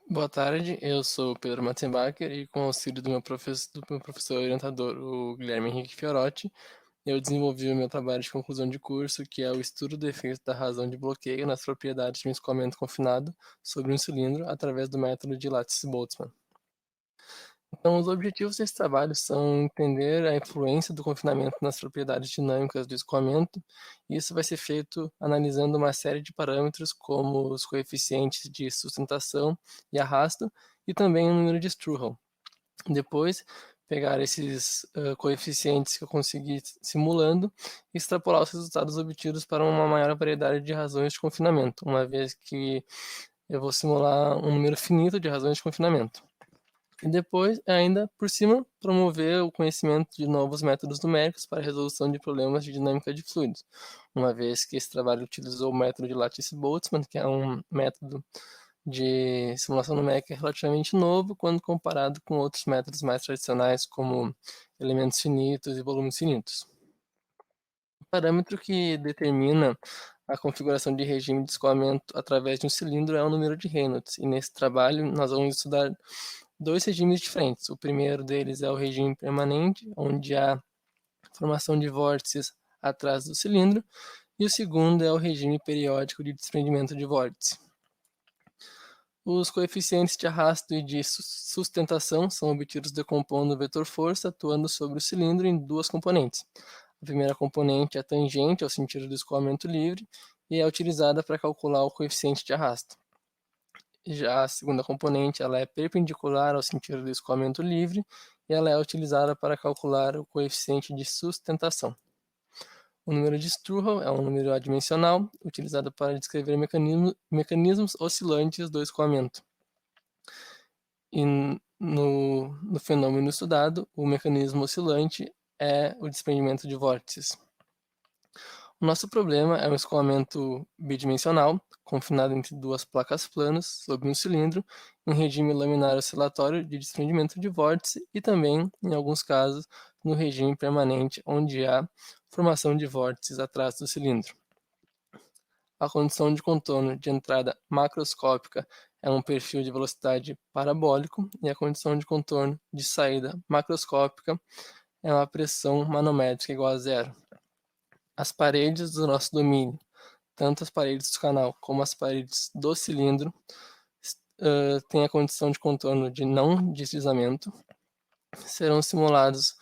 Boa tarde, eu sou Pedro Matzenbacher e com o auxílio do meu professor orientador, o Guilherme Henrique Fiorotti, eu desenvolvi o meu trabalho de conclusão de curso, que é o estudo do efeito da razão de bloqueio nas propriedades de um escoamento confinado sobre um cilindro através do método de Lattice-Boltzmann. Então, os objetivos desse trabalho são entender a influência do confinamento nas propriedades dinâmicas do escoamento. E isso vai ser feito analisando uma série de parâmetros, como os coeficientes de sustentação e arrasto, e também o número de Strouhal. Depois, pegar esses coeficientes que eu consegui simulando e extrapolar os resultados obtidos para uma maior variedade de razões de confinamento, uma vez que eu vou simular um número finito de razões de confinamento. E depois, ainda por cima, promover o conhecimento de novos métodos numéricos para a resolução de problemas de dinâmica de fluidos, uma vez que esse trabalho utilizou o método de Lattice-Boltzmann, que é um método de simulação numérica relativamente novo quando comparado com outros métodos mais tradicionais, como elementos finitos e volumes finitos. O parâmetro que determina a configuração de regime de escoamento através de um cilindro é o número de Reynolds, e nesse trabalho nós vamos estudar dois regimes diferentes. O primeiro deles é o regime permanente, onde há formação de vórtices atrás do cilindro, e o segundo é o regime periódico de desprendimento de vórtice. Os coeficientes de arrasto e de sustentação são obtidos decompondo o vetor força atuando sobre o cilindro em duas componentes. A primeira componente é tangente ao sentido do escoamento livre e é utilizada para calcular o coeficiente de arrasto. Já a segunda componente ela é perpendicular ao sentido do escoamento livre e ela é utilizada para calcular o coeficiente de sustentação. O número de Strouhal é um número adimensional utilizado para descrever mecanismos oscilantes do escoamento. E no fenômeno estudado, o mecanismo oscilante é o desprendimento de vórtices. O nosso problema é um escoamento bidimensional, confinado entre duas placas planas sobre um cilindro, em regime laminar oscilatório de desprendimento de vórtice e também, em alguns casos, no regime permanente, onde há formação de vórtices atrás do cilindro. A condição de contorno de entrada macroscópica é um perfil de velocidade parabólico e a condição de contorno de saída macroscópica é uma pressão manométrica igual a zero. As paredes do nosso domínio, tanto as paredes do canal como as paredes do cilindro, têm a condição de contorno de não deslizamento. Serão simulados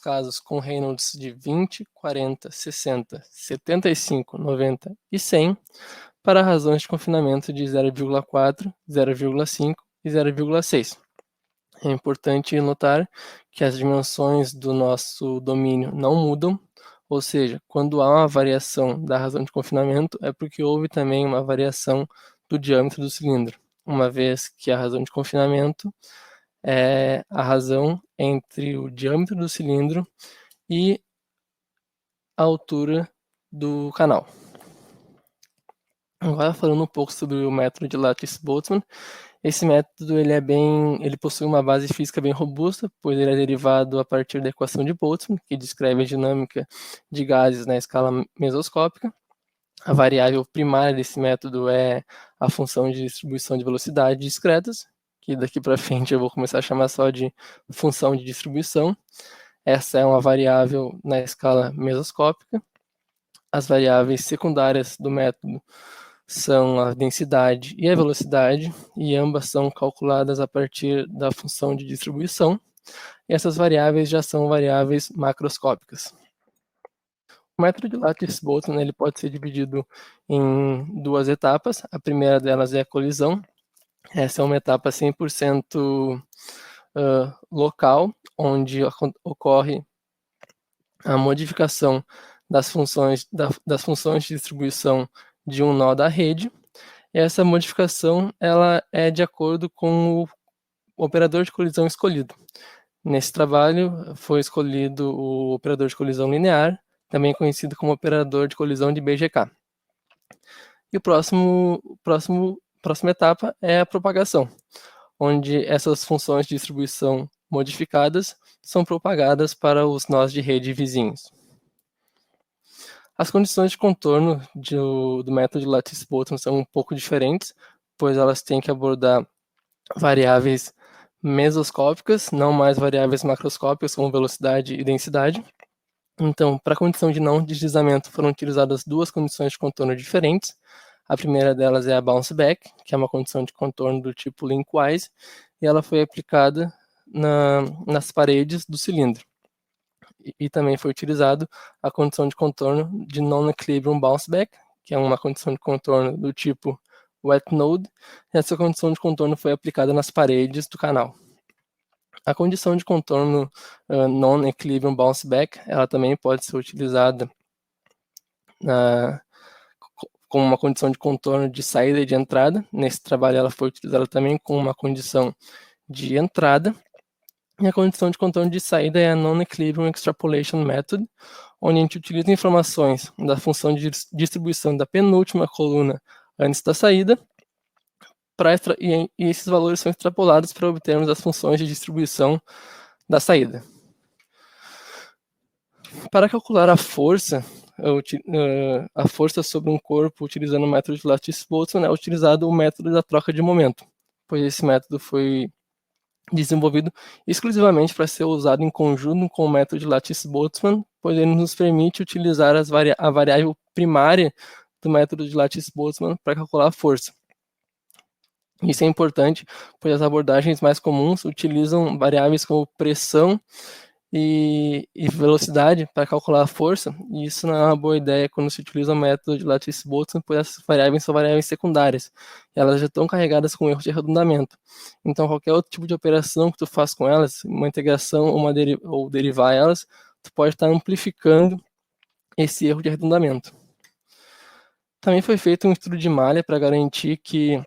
casos com Reynolds de 20, 40, 60, 75, 90 e 100 para razões de confinamento de 0,4, 0,5 e 0,6. É importante notar que as dimensões do nosso domínio não mudam, ou seja, quando há uma variação da razão de confinamento é porque houve também uma variação do diâmetro do cilindro, uma vez que a razão de confinamento é a razão entre o diâmetro do cilindro e a altura do canal. Agora falando um pouco sobre o método de Lattice-Boltzmann, esse método ele possui uma base física bem robusta, pois ele é derivado a partir da equação de Boltzmann, que descreve a dinâmica de gases na escala mesoscópica. A variável primária desse método é a função de distribuição de velocidade discretas, que daqui para frente eu vou começar a chamar só de função de distribuição. Essa é uma variável na escala mesoscópica. As variáveis secundárias do método são a densidade e a velocidade, e ambas são calculadas a partir da função de distribuição. E essas variáveis já são variáveis macroscópicas. O método de Lattice-Boltzmann ele pode ser dividido em duas etapas. A primeira delas é a colisão. Essa é uma etapa 100% local, onde ocorre a modificação das funções de distribuição de um nó da rede. E essa modificação ela é de acordo com o operador de colisão escolhido. Nesse trabalho foi escolhido o operador de colisão linear, também conhecido como operador de colisão de BGK. E a próxima etapa é a propagação, onde essas funções de distribuição modificadas são propagadas para os nós de rede vizinhos. As condições de contorno do método de Lattice-Boltzmann são um pouco diferentes, pois elas têm que abordar variáveis mesoscópicas, não mais variáveis macroscópicas como velocidade e densidade. Então, para a condição de não deslizamento foram utilizadas duas condições de contorno diferentes. A primeira delas é a bounce back, que é uma condição de contorno do tipo link-wise, e ela foi aplicada nas paredes do cilindro. E também foi utilizado a condição de contorno de non-equilibrium bounce back, que é uma condição de contorno do tipo wet node, e essa condição de contorno foi aplicada nas paredes do canal. A condição de contorno non-equilibrium bounce back, ela também pode ser utilizada como uma condição de contorno de saída e de entrada. Nesse trabalho ela foi utilizada também como uma condição de entrada. E a condição de contorno de saída é a Non-Equilibrium Extrapolation Method, onde a gente utiliza informações da função de distribuição da penúltima coluna antes da saída, e esses valores são extrapolados para obtermos as funções de distribuição da saída. Para calcular a força sobre um corpo utilizando o método de Lattice-Boltzmann é utilizado o método da troca de momento, pois esse método foi desenvolvido exclusivamente para ser usado em conjunto com o método de Lattice-Boltzmann, pois ele nos permite utilizar a variável primária do método de Lattice-Boltzmann para calcular a força. Isso é importante, pois as abordagens mais comuns utilizam variáveis como pressão e velocidade para calcular a força, e isso não é uma boa ideia quando se utiliza o método de Lattice-Boltzmann, pois essas variáveis são variáveis secundárias, e elas já estão carregadas com erro de arredondamento. Então, qualquer outro tipo de operação que tu faz com elas, uma integração ou derivar elas, tu pode estar amplificando esse erro de arredondamento. Também foi feito um estudo de malha para garantir que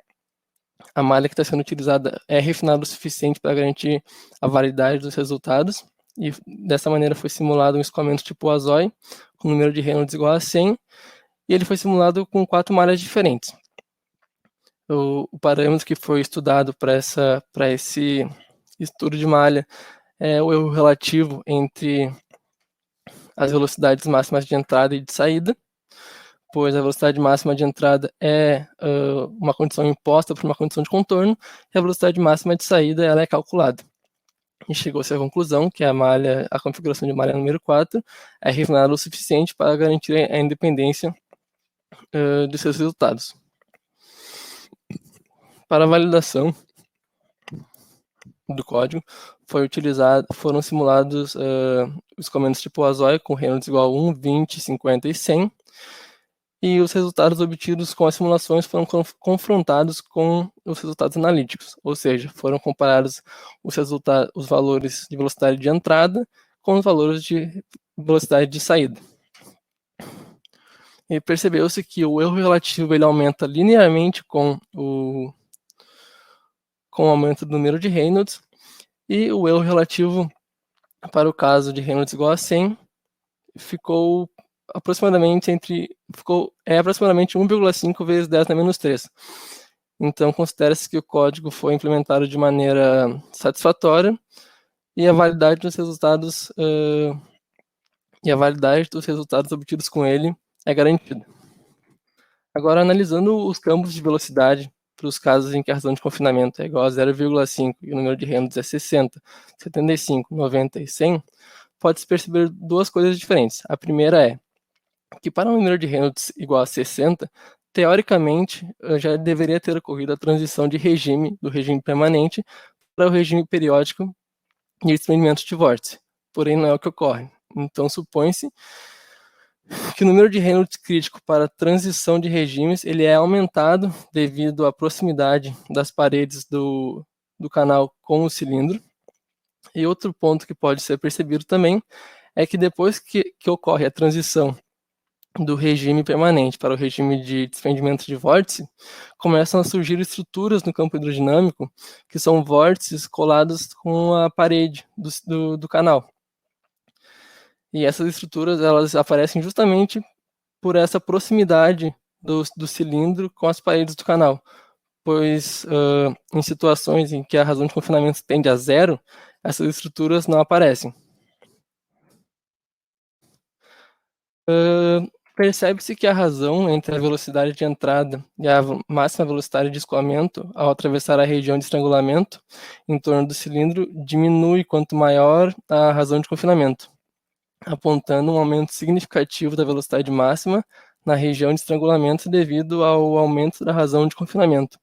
a malha que está sendo utilizada é refinada o suficiente para garantir a validade dos resultados, e dessa maneira foi simulado um escoamento tipo Azoi, com número de Reynolds igual a 100, e ele foi simulado com 4 malhas diferentes. O parâmetro que foi estudado para esse estudo de malha é o erro relativo entre as velocidades máximas de entrada e de saída, pois a velocidade máxima de entrada é uma condição imposta por uma condição de contorno, e a velocidade máxima de saída ela é calculada. E chegou-se à conclusão que a configuração de malha número 4 é refinada o suficiente para garantir a independência de seus resultados. Para a validação do código, foram simulados os comandos tipo Azoi com Reynolds igual a 1, 20, 50 e 100, e os resultados obtidos com as simulações foram confrontados com os resultados analíticos, ou seja, foram comparados os valores de velocidade de entrada com os valores de velocidade de saída. E percebeu-se que o erro relativo ele aumenta linearmente com o aumento do número de Reynolds, e o erro relativo para o caso de Reynolds igual a 100 ficou aproximadamente 1,5 vezes 10 na menos 3. Então, considera-se que o código foi implementado de maneira satisfatória e a validade dos resultados obtidos com ele é garantida. Agora, analisando os campos de velocidade para os casos em que a razão de confinamento é igual a 0,5 e o número de Reynolds é 60, 75, 90 e 100, pode-se perceber duas coisas diferentes. A primeira é que para um número de Reynolds igual a 60, teoricamente, já deveria ter ocorrido a transição de regime, do regime permanente, para o regime periódico de desprendimento de vórtice. Porém, não é o que ocorre. Então, supõe-se que o número de Reynolds crítico para a transição de regimes ele é aumentado devido à proximidade das paredes do canal com o cilindro. E outro ponto que pode ser percebido também é que depois que ocorre a transição do regime permanente para o regime de desprendimento de vórtice, começam a surgir estruturas no campo hidrodinâmico que são vórtices colados com a parede do canal. E essas estruturas elas aparecem justamente por essa proximidade do cilindro com as paredes do canal, pois em situações em que a razão de confinamento tende a zero, essas estruturas não aparecem. Percebe-se que a razão entre a velocidade de entrada e a máxima velocidade de escoamento ao atravessar a região de estrangulamento em torno do cilindro diminui quanto maior a razão de confinamento, apontando um aumento significativo da velocidade máxima na região de estrangulamento devido ao aumento da razão de confinamento.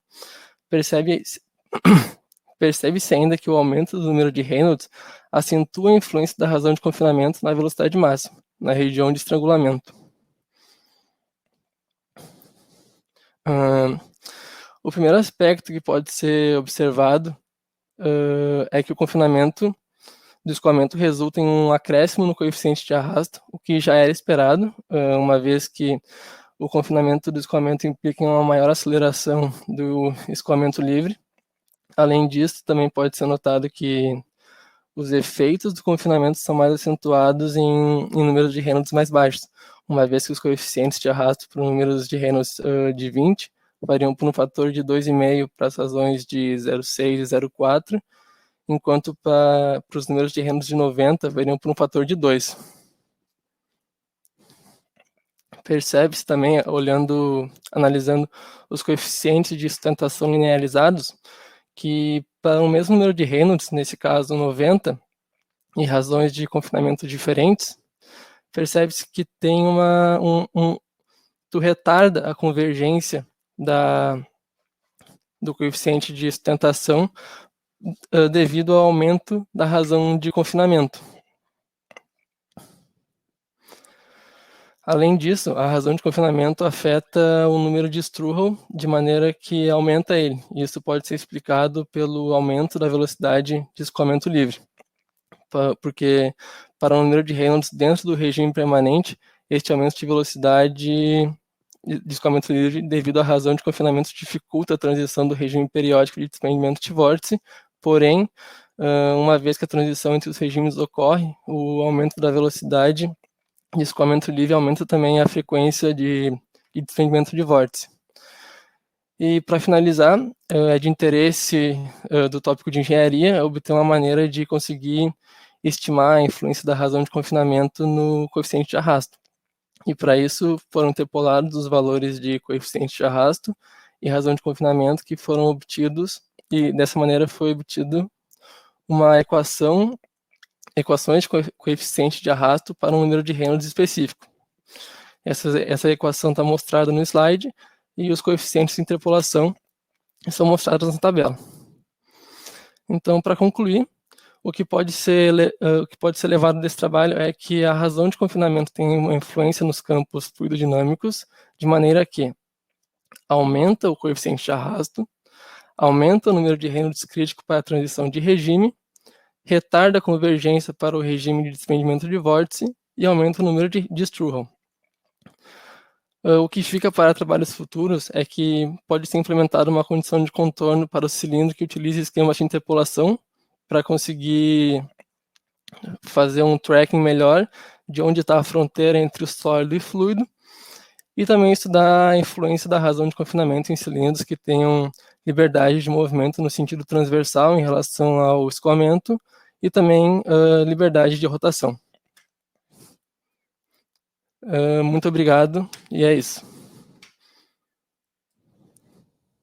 Percebe-se ainda que o aumento do número de Reynolds acentua a influência da razão de confinamento na velocidade máxima, na região de estrangulamento. O primeiro aspecto que pode ser observado é que o confinamento do escoamento resulta em um acréscimo no coeficiente de arrasto, o que já era esperado, uma vez que o confinamento do escoamento implica em uma maior aceleração do escoamento livre. Além disso, também pode ser notado que os efeitos do confinamento são mais acentuados em números de Reynolds mais baixos, uma vez que os coeficientes de arrasto para números de Reynolds de 20 variam por um fator de 2,5 para as razões de 0,6 e 0,4, enquanto para os números de Reynolds de 90 variam por um fator de 2. Percebe-se também, analisando os coeficientes de sustentação linearizados, que para o mesmo número de Reynolds, nesse caso 90, e razões de confinamento diferentes, percebe-se que tem tu retarda a convergência do coeficiente de sustentação devido ao aumento da razão de confinamento. Além disso, a razão de confinamento afeta o número de Strouhal de maneira que aumenta ele. Isso pode ser explicado pelo aumento da velocidade de escoamento livre. Porque para o número de Reynolds dentro do regime permanente, este aumento de velocidade de escoamento livre devido à razão de confinamento dificulta a transição do regime periódico de desprendimento de vórtice, porém, uma vez que a transição entre os regimes ocorre, o aumento da velocidade de escoamento livre aumenta também a frequência de desprendimento de vórtice. E para finalizar, é de interesse do tópico de engenharia obter uma maneira de conseguir estimar a influência da razão de confinamento no coeficiente de arrasto. E para isso foram interpolados os valores de coeficiente de arrasto e razão de confinamento que foram obtidos, e dessa maneira foi obtido uma equações de coeficiente de arrasto para um número de Reynolds específico. Essa equação está mostrada no slide e os coeficientes de interpolação são mostrados na tabela. Então, para concluir, o que pode ser levado desse trabalho é que a razão de confinamento tem uma influência nos campos fluidodinâmicos, de maneira que aumenta o coeficiente de arrasto, aumenta o número de Reynolds crítico para a transição de regime, retarda a convergência para o regime de desprendimento de vórtice e aumenta o número de Strouhal. O que fica para trabalhos futuros é que pode ser implementada uma condição de contorno para o cilindro que utilize esquemas de interpolação para conseguir fazer um tracking melhor de onde está a fronteira entre o sólido e fluido, e também estudar a influência da razão de confinamento em cilindros que tenham liberdade de movimento no sentido transversal em relação ao escoamento e também liberdade de rotação. Muito obrigado, e é isso.